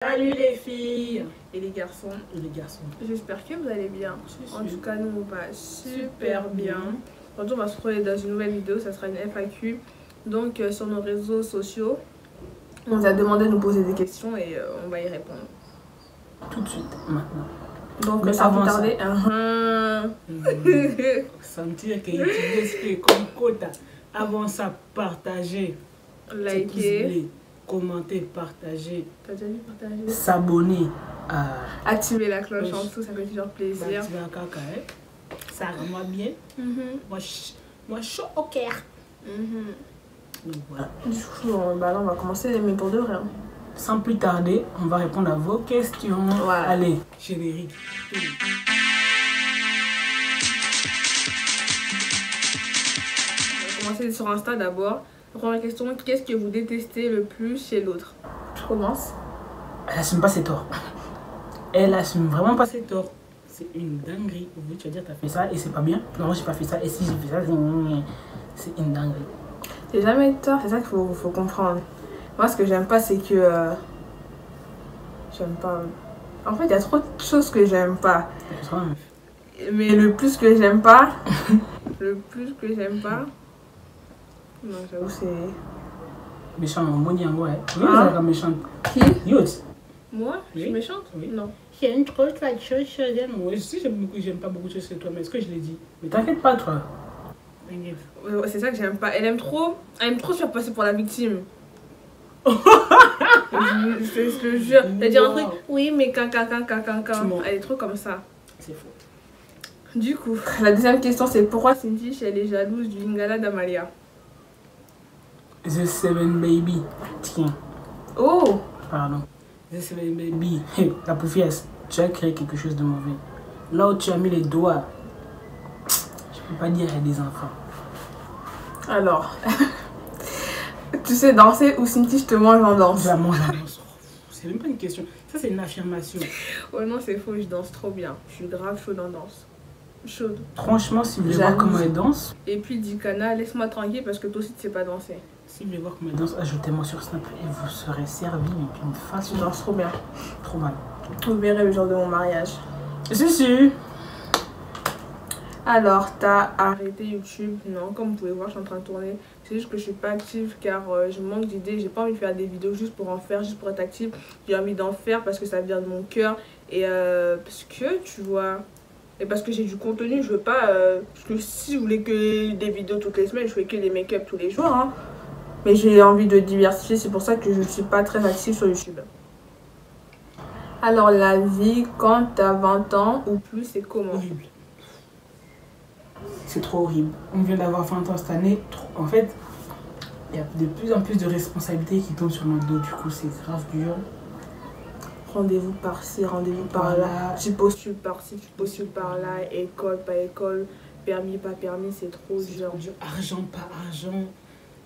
Salut les filles et les garçons. J'espère que vous allez bien. En tout cas, nous on va super bien. Aujourd'hui, on va se retrouver dans une nouvelle vidéo. Ça sera une FAQ. Donc, sur nos réseaux sociaux, on nous a demandé de nous poser des questions et on va y répondre. Tout de suite, maintenant. Donc, sans plus tarder, sentir qu'il utilise comme quota. Avant ça, partager, liker, commenter, partager. T'as déjà dit partager? S'abonner. Activer la cloche en dessous, ça fait toujours plaisir. Activer la caca, ça rend bien. Moi, chaud au cœur. Donc voilà. Du coup, là, on va commencer, mais pour de vrai. Sans plus tarder, on va répondre à vos questions. Voilà. Allez, générique. On va commencer sur Insta d'abord. Première question, qu'est-ce que vous détestez le plus chez l'autre? Je commence. Elle assume pas ses torts. Elle assume vraiment pas ses torts. C'est une dinguerie. Tu vas dire, t'as fait ça et c'est pas bien. Non, j'ai pas fait ça. Et si j'ai fait ça, c'est une dinguerie. J'ai jamais eu tort, c'est ça qu'il faut comprendre. Moi, ce que j'aime pas, c'est que... j'aime pas... En fait, il y a trop de choses que j'aime pas. Mais le plus que j'aime pas... Non, j'avoue, c'est... Méchant, Moniango, ouais. Oui, Ah. c'est méchante. Qui? Youth. Moi? Je suis Oui. méchante? Oui. Non. J'aime trop ta chose chez elle. Moi aussi, j'aime pas beaucoup de choses chez toi, mais est-ce que je l'ai dit? Mais t'inquiète pas, toi. Ouais, c'est ça que j'aime pas. Elle aime trop se faire passer pour la victime. Je te jure. Elle dit un truc, oui, mais quand. Elle est trop comme ça. C'est faux. Du coup, la deuxième question, c'est pourquoi Cindy, elle est jalouse du Lingala d'Amalia? The Seven Baby. Tiens. Oh! Pardon. The Seven Baby. La poufiasse. Tu as créé quelque chose de mauvais. Là où tu as mis les doigts, je peux pas dire qu'il y a des enfants. Alors, tu sais danser ou Cindy, je te mange en danse? Je la mange en danse. C'est même pas une question. Ça, c'est une affirmation. Oh non, c'est faux, je danse trop bien. Je suis grave chaude en danse. Chaude. Franchement, si vous voulez voir comment elle danse. Et puis, Dikana, laisse-moi tranquille parce que toi aussi, tu sais pas danser. Si vous voulez voir comment elle danse, ajoutez-moi sur Snap et vous serez servi, mais d'une façon. Je danse trop bien. Trop mal. Vous verrez le jour de mon mariage. Si. Alors, t'as arrêté YouTube? Non, comme vous pouvez voir, je suis en train de tourner. C'est juste que je suis pas active car je manque d'idées. J'ai pas envie de faire des vidéos juste pour en faire, juste pour être active. J'ai envie d'en faire parce que ça vient de mon cœur. Et parce que, tu vois... Et parce que j'ai du contenu, je veux pas... parce que si vous voulez que des vidéos toutes les semaines, je fais que des make-up tous les jours. Hein. Mais j'ai envie de diversifier, c'est pour ça que je suis pas très active sur YouTube. Alors, la vie quand t'as 20 ans ou plus, c'est comment? Horrible. C'est trop horrible. On vient d'avoir 20 ans cette année. En fait, il y a de plus en plus de responsabilités qui tombent sur notre dos. Du coup, c'est grave dur. Rendez-vous par-ci, rendez-vous par-là. Tu postules par-ci, tu postules par-là. École, pas école. Permis, pas permis, c'est trop dur. Argent, pas argent.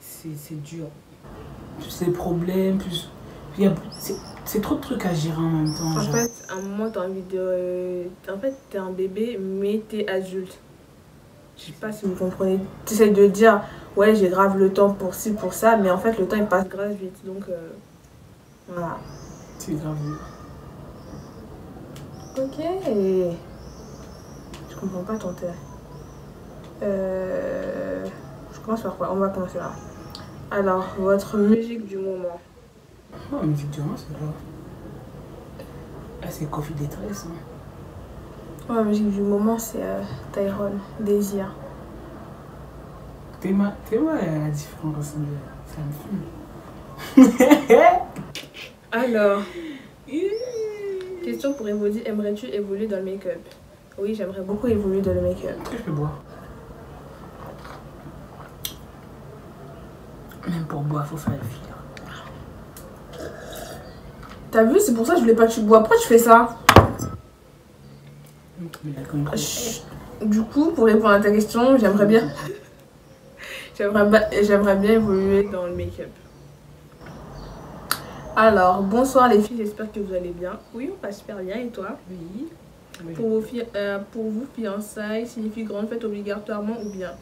C'est dur. Plus les problèmes, plus... C'est trop de trucs à gérer en même temps. En fait, à un moment, t'as envie de... En fait, t'es un bébé, mais t'es adulte. Je sais pas si vous comprenez. Tu essaies de dire, ouais, j'ai grave le temps pour ci, pour ça, mais en fait, le temps, il passe grave vite. Donc, voilà. C'est grave. Ok. Je comprends pas ton thème. Je commence par quoi? On va commencer là. Alors, votre musique du moment. Oh, la musique du moment, c'est là. Ah, c'est Coffee Détresse. Hein. Oh, la musique du moment, c'est Tyrone, Désir. T'es la différence. Ça me fume. Alors, question pour Evody, aimerais-tu évoluer dans le make-up? Oui, j'aimerais beaucoup évoluer dans le make-up. Est-ce que je peux boire? Même pour boire, faut faire le fil. T'as vu, c'est pour ça que je voulais pas que tu bois. Pourquoi tu fais ça? Du coup, pour répondre à ta question, j'aimerais bien évoluer dans le make-up. Alors, bonsoir les filles, j'espère que vous allez bien. Oui, on va super bien, et toi? Oui. Pour vous, fiançailles signifie grande fête obligatoirement ou bien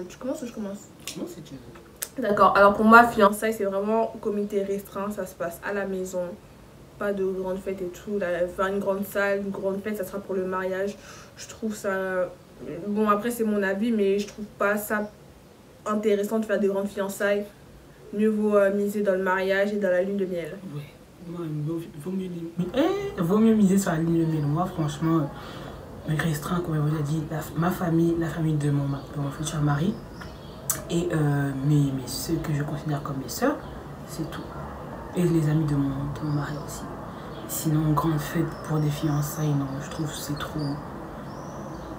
tu commences ou je commence? Non, si tu veux. D'accord, alors pour moi, fiançailles, c'est vraiment comité restreint, ça se passe à la maison. pas de grande fête et tout. Faire une grande salle, une grande fête, ça sera pour le mariage. Je trouve ça... Bon, après, c'est mon avis, mais je trouve pas ça intéressant de faire des grandes fiançailles. Mieux vaut miser dans le mariage et dans la lune de miel. Ouais. Moi, vaut mieux miser sur la lune de miel. Moi, franchement, me restreint, comme je vous ai dit, ma famille, la famille de mon futur mari et ceux que je considère comme mes sœurs, c'est tout. Et les amis de mon mari aussi. Sinon, grande fête pour des fiançailles, non, je trouve que c'est trop.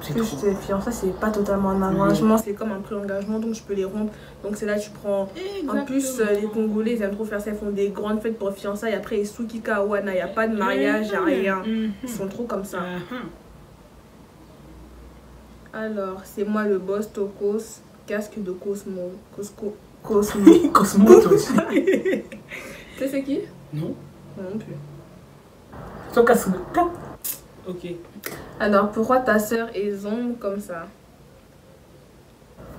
C'est trop. Les fiançailles, c'est pas totalement un engagement, c'est comme un pré-engagement, donc je peux les rompre. Donc c'est là que tu prends. Exactement. En plus, les Congolais, ils aiment trop faire ça, ils font des grandes fêtes pour fiançailles. Après, ils Soukika, Wana, il n'y a pas de mariage, il n'y a rien. Ils sont trop comme ça. Alors, c'est moi le boss Tokos, casque de Cosmo. Cosmo. Cosmo, toi aussi. Tu sais c'est qui? Non. Non plus. Ton casque de... Ok. Alors, pourquoi ta soeur est zombe comme ça?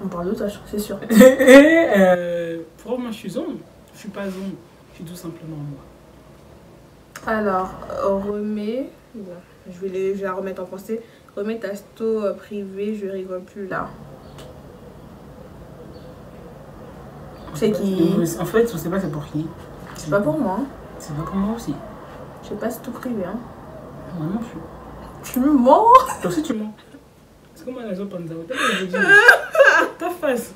On parle de toi, c'est sûr. Pourquoi moi je suis zombe? Je suis pas zombe, je suis tout simplement moi. Alors, remets... Bon, je vais la remettre en français. Remets ta sto privée, je rigole plus là. C'est qui? En fait, je sais pas c'est pour qui. C'est pas pour moi. C'est pas pour moi aussi. Je sais pas si tout privé, hein. Moi non plus. Tu me mens? Toi aussi tu mens. C'est comme un oiseau panza. Ta face.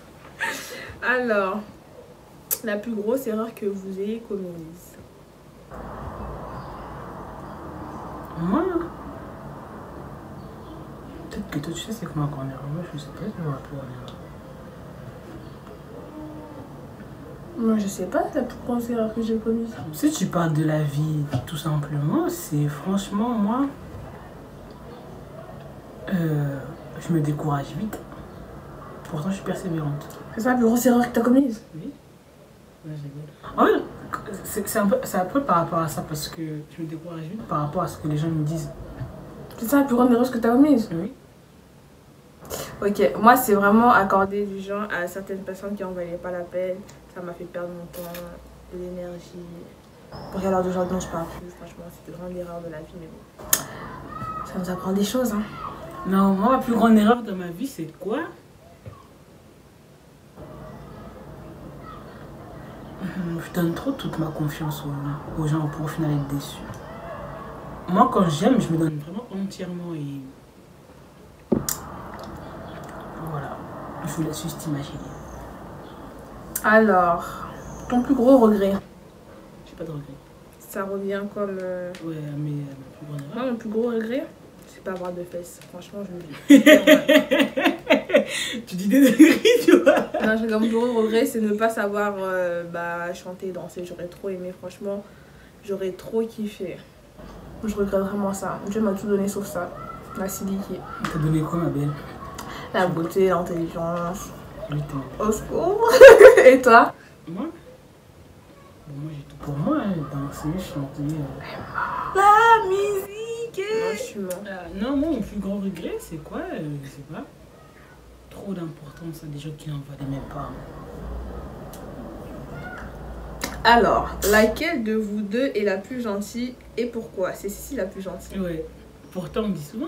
Alors, la plus grosse erreur que vous ayez commise? Moi? Peut-être que toi tu sais c'est comment grande erreur. Moi je sais pas si je vois la plus grande erreur. Moi je sais pas la plus grosse erreur que j'ai commise. Si tu parles de la vie tout simplement, c'est franchement moi... je me décourage vite. Pourtant, je suis persévérante. C'est ça la plus grosse erreur que tu as commise? Oui. Ouais, en fait, c'est un peu par rapport à ça, parce que je me décourage vite par rapport à ce que les gens me disent. C'est ça la plus grande erreur que tu as commise? Oui. Ok, moi, c'est vraiment accorder du genre à certaines personnes qui en valaient pas la peine. Ça m'a fait perdre mon temps, de l'énergie. Pour quelle heure de gens dont je parle plus, franchement, c'est une grande erreur de la vie, mais bon. Ça nous apprend des choses, hein. Non, moi, la plus grande erreur de ma vie, c'est quoi? Je donne trop toute ma confiance aux gens pour au final être déçu. Moi, quand j'aime, je me donne vraiment entièrement et... Voilà. Je vous laisse juste imaginer. Alors, ton plus gros regret? J'ai pas de regret. Ça revient comme... Ouais, mais ma plus grande erreur. Moi, mon plus gros regret, c'est pas avoir de fesses. Franchement, je me dis. Tu dis des dingueries, tu vois. Non, mon plus gros regret, c'est ne pas savoir chanter, danser. J'aurais trop aimé, franchement. J'aurais trop kiffé. Je regrette vraiment ça. Dieu m'a tout donné sauf ça. La siliki. T'as donné quoi, ma belle? La beauté, l'intelligence. Oui, Au secours. Et toi? Moi? Bon, moi, j'ai tout pour moi, hein. Danser, chanter. La musique. Moi, je suis mort. Non, moi, mon plus grand regret, c'est quoi? Je sais pas. Trop d'importance à des gens qui n'en valaient même pas. Alors, laquelle de vous deux est la plus gentille et pourquoi? C'est Sissi la plus gentille. Ouais. Pourtant, on me dit souvent,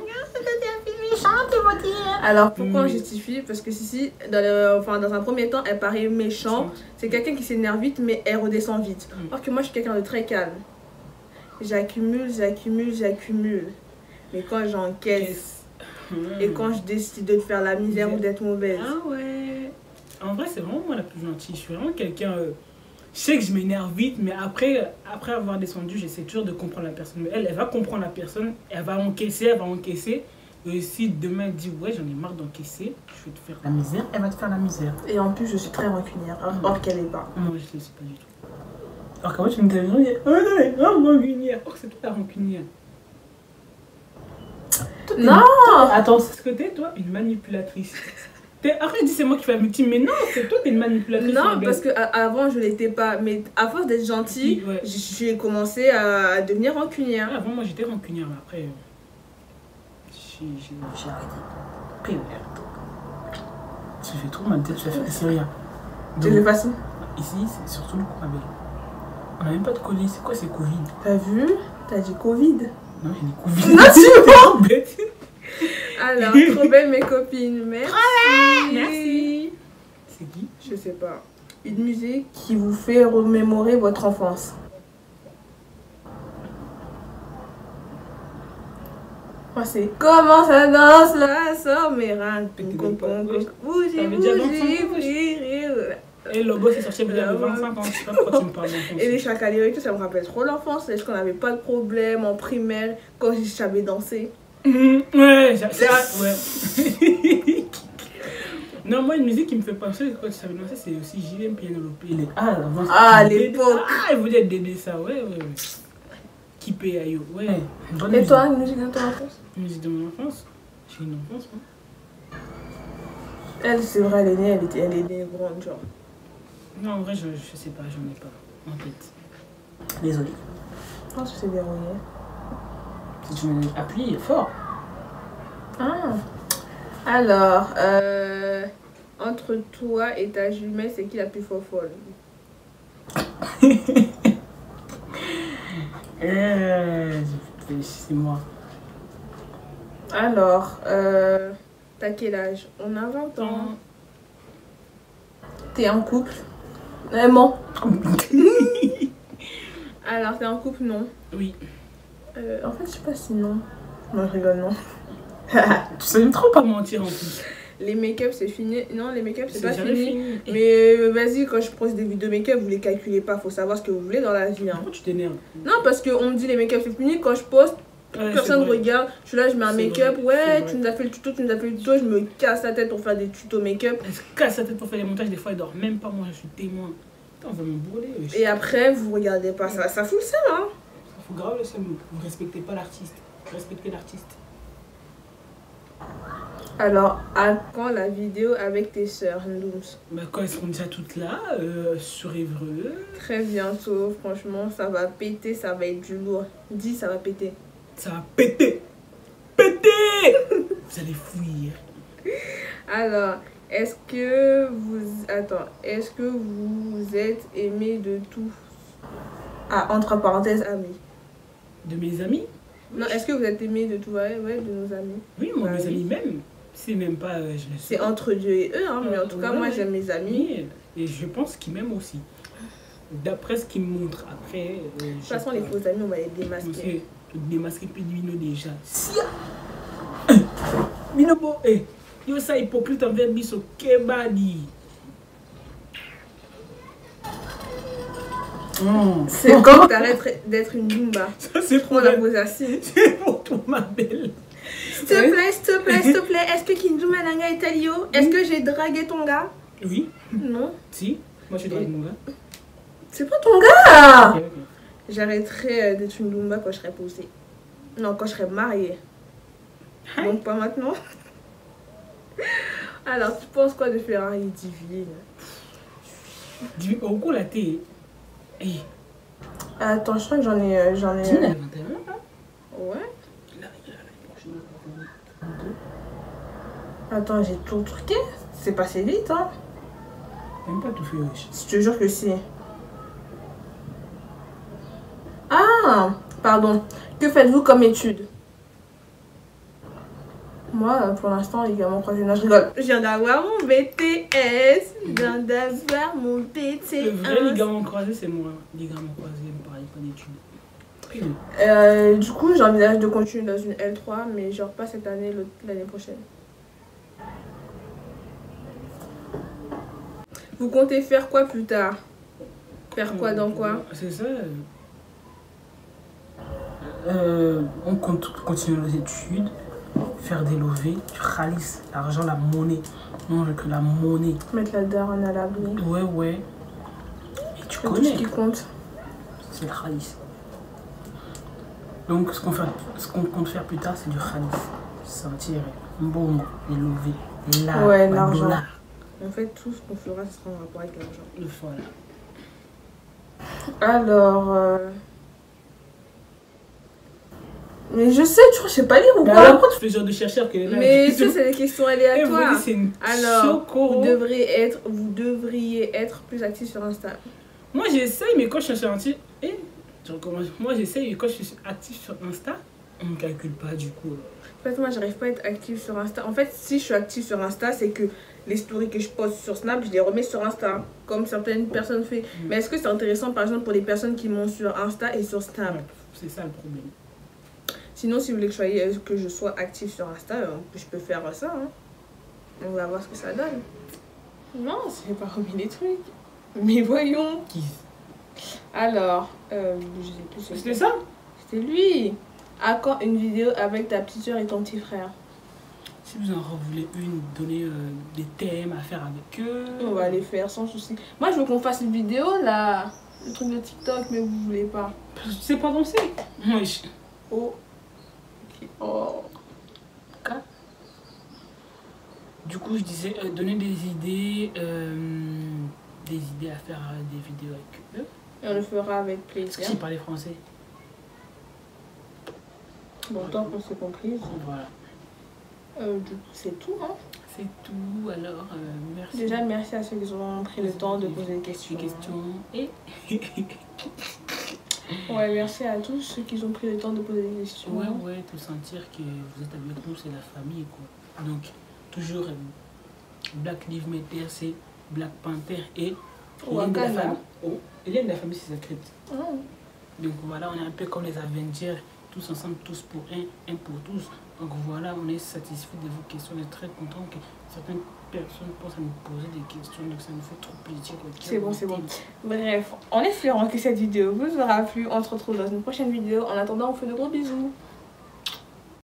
alors, pourquoi on justifie? Parce que Sissi, dans un premier temps, elle paraît méchante. C'est quelqu'un qui s'énerve vite, mais elle redescend vite. Alors que moi, je suis quelqu'un de très calme. J'accumule. Mais quand j'encaisse et quand je décide de faire la misère ou d'être mauvaise. Ah ouais. En vrai, c'est vraiment moi la plus gentille. Je suis vraiment quelqu'un... Je sais que je m'énerve vite, mais après avoir descendu, j'essaie toujours de comprendre la personne. Mais elle va comprendre la personne, elle va encaisser. Et si demain elle dit ouais, j'en ai marre d'encaisser, je vais te faire la misère, elle va te faire la misère. Et en plus, je suis très rancunière, or qu'elle est pas. Moi, je ne le sais pas du tout. Alors qu'en fait, tu me dis, oh non, elle est grave rancunière. Oh, c'est toi la rancunière. Non! Attends, c'est ce que t'es, toi, une manipulatrice. Après, je dis c'est moi qui fais la victime, mais non, c'est toi qui es une manipulatrice. Non, parce qu'avant, je l'étais pas. Mais à force d'être gentille, ouais. J'ai commencé à devenir rancunière. Avant, moi, j'étais rancunière, mais après, j'ai arrêté. Après, tu fais trop mal tête, tu vas faire ici rien. Tu fais pas ça? Ici, c'est surtout le coup, ma belle. On n'a même pas de colis, c'est quoi ces Covid? T'as vu? T'as dit Covid. Non, j'ai dit Covid. Non, tu bête. Alors, trop belle mes copines. Merci. Merci. C'est qui? Je sais pas. Une musique qui vous fait remémorer votre enfance. Moi, c'est comment ça danse la sommeran. Bougie, bougie, et le boss est sorti il y avait 25 ans, je sais pas pourquoi tu me parles d'enfance. Et les chacaliers et tout, ça me rappelle trop l'enfance. Est-ce qu'on n'avait pas de problème en primaire quand je savais danser? Ouais, c'est ouais. Non, moi, une musique qui me fait penser quand je savais danser, c'est aussi JM Pianolope. Ah, l'époque. Ah, il voulait Dédé ça, ouais. Kippé Ayo, ouais. Et toi, une musique de ton enfance? Une musique de mon enfance? J'ai une enfance, moi. Elle, c'est vrai, elle est née grande, genre. Non, en vrai, je sais pas, j'en ai pas en tête. Désolé. Je pense que c'est verrouillé. Si tu m'appuies fort. Ah. Alors, entre toi et ta jumelle, c'est qui la plus folle? C'est moi. Alors, t'as quel âge? On a 20 ans. T'es en couple? Non. Alors, t'es en couple? Non. Oui. En fait, je sais pas si non. Non, je rigole, non. Tu sais trop pas mentir en plus. Les make-up, c'est fini. Non, les make-up, c'est pas jamais fini. Mais vas-y, quand je pose des vidéos make-up, vous les calculez pas. Faut savoir ce que vous voulez dans la vie. Hein. Pourquoi tu t'énerves? Non, parce qu'on me dit les make-up, c'est fini. Quand je poste, personne ne regarde. Je suis là, je mets un make-up. Ouais, tu nous as fait le tuto, tu nous as fait le tuto. Je me casse la tête pour faire des tutos make-up. Elle se casse la tête pour faire des montages. Des fois, elle dort même pas. Moi, je suis témoin. Putain, on va me brûler. Et après, vous regardez pas. Ça fout le seum, hein. Ça fout grave le seum. Vous respectez pas l'artiste. Respectez l'artiste. Alors, à quand la vidéo avec tes sœurs, Ndooms? Bah, quand elles seront déjà toutes là, sur Évreux. Très bientôt, franchement, ça va péter, ça va être du lourd. Dis, ça va péter. Ça va péter. Péter. Vous allez fuir. Alors, est-ce que vous... Attends, est-ce que vous êtes aimés de tous? Ah, entre parenthèses, amis. De mes amis? Non, est-ce que vous êtes aimés de tous? Ouais, de nos amis. Oui, moi, mes amis même. C'est même pas... je le sais. C'est entre Dieu et eux, hein, mais en tout cas, moi, j'aime mes amis. Et je pense qu'ils m'aiment aussi. D'après ce qu'ils me montrent après... de toute façon, les faux amis, on va les démasquer. Démasquer Péduino déjà. Si Binobo, yo ça hypocrite envers Biso Kebadi. C'est comme t'arrêtes d'être une Lumba. Ça c'est pour la pose assise. C'est pour toi ma belle. S'il te plaît, s'il te plaît, s'il te plaît. Est-ce que Kinjuma Nanga est Talio? Est-ce que j'ai dragué ton gars? Oui. Non. Si, moi je drague mon gars. C'est pas ton gars. Okay. J'arrêterai d'être une Lumba quand je serai posée. Non, quand je serai mariée. Hein? Donc pas maintenant. Alors, tu penses quoi de Ferrari Divine? Divine, au coup la thé. Attends, je crois que j'en ai... Divine, elle a 21 ans, hein? Ouais. Attends, j'ai tout truqué. C'est passé vite, hein. Même pas tout fait, wesh. Je te jure que si. Ah, pardon. Que faites-vous comme étude? Moi, pour l'instant, également croisé. Non, je rigole. Je viens d'avoir mon BTS. Je viens d'avoir mon BTS. Le vrai ligament croisé, c'est moi. Ligament croisé, pareil, pas d'études. Du coup, j'envisage de continuer dans une L3, mais genre pas cette année, l'année prochaine. Vous comptez faire quoi plus tard? Faire quoi dans quoi? C'est ça. On compte continuer nos études, faire des levées, du khalis, l'argent, la monnaie. Non, je veux que la monnaie. Mettre la daronne à l'abri. Ouais. Et tu connais. Tout ce qui compte. C'est le khalis. Donc, ce qu'on compte faire plus tard, c'est du khalis. Sortir, bon, les levées, ouais, l'argent. En fait, tout ce qu'on fera, ce sera en rapport avec l'argent. Voilà. Alors... Mais je sais, tu crois que je sais pas lire ou quoi? Pourquoi tu fais genre de chercheur que là? Mais ça, c'est des questions aléatoires. Alors, vous devriez être plus actif sur Insta. Moi, j'essaye, mais quand je cherche un petit... Genre, moi, j'essaye, quand je suis active sur Insta, on ne calcule pas du coup. En fait, moi, j'arrive pas à être active sur Insta. En fait, si je suis active sur Insta, c'est que les stories que je poste sur Snap, je les remets sur Insta, comme certaines personnes font. Mais est-ce que c'est intéressant, par exemple, pour les personnes qui m'ont sur Insta et sur Snap? C'est ça le problème. Sinon, si vous voulez que je sois active sur Insta, je peux faire ça. Hein. On va voir ce que ça donne. Non, c'est pas remis les trucs. Mais voyons. Qui? Alors, je sais plus. C'était ça? C'était lui. À quand une vidéo avec ta petite soeur et ton petit frère? Si vous en voulez une, donnez des thèmes à faire avec eux. On va les faire sans souci. Moi, je veux qu'on fasse une vidéo là. Le truc de TikTok, mais vous voulez pas. Je sais pas danser. Wesh. Oh. Ok. Oh. Okay. Du coup, je disais, donner des idées à faire des vidéos avec eux. Et on le fera avec plaisir. Parce que s'ils parlaient français. Bon, tant qu'on s'est compris. Voilà. Du coup, c'est tout, hein. C'est tout, alors merci. Déjà, merci à ceux qui ont pris le temps de poser des questions. Et ouais, merci à tous ceux qui ont pris le temps de poser des questions. Ouais, te sentir que vous êtes avec nous, c'est la famille, quoi. Donc, toujours Black Lives Matter, c'est Black Panther et Wakanda. Hélène de la famille, c'est sacré. Donc voilà, on est un peu comme les Avengers, tous ensemble, tous pour un pour tous. Donc voilà, on est satisfait de vos questions, on est très content que certaines personnes pensent à nous poser des questions, donc ça nous fait trop plaisir. C'est bon, c'est bon. Bref, en espérant que cette vidéo vous aura plu, on se retrouve dans une prochaine vidéo. En attendant, on fait de gros bisous.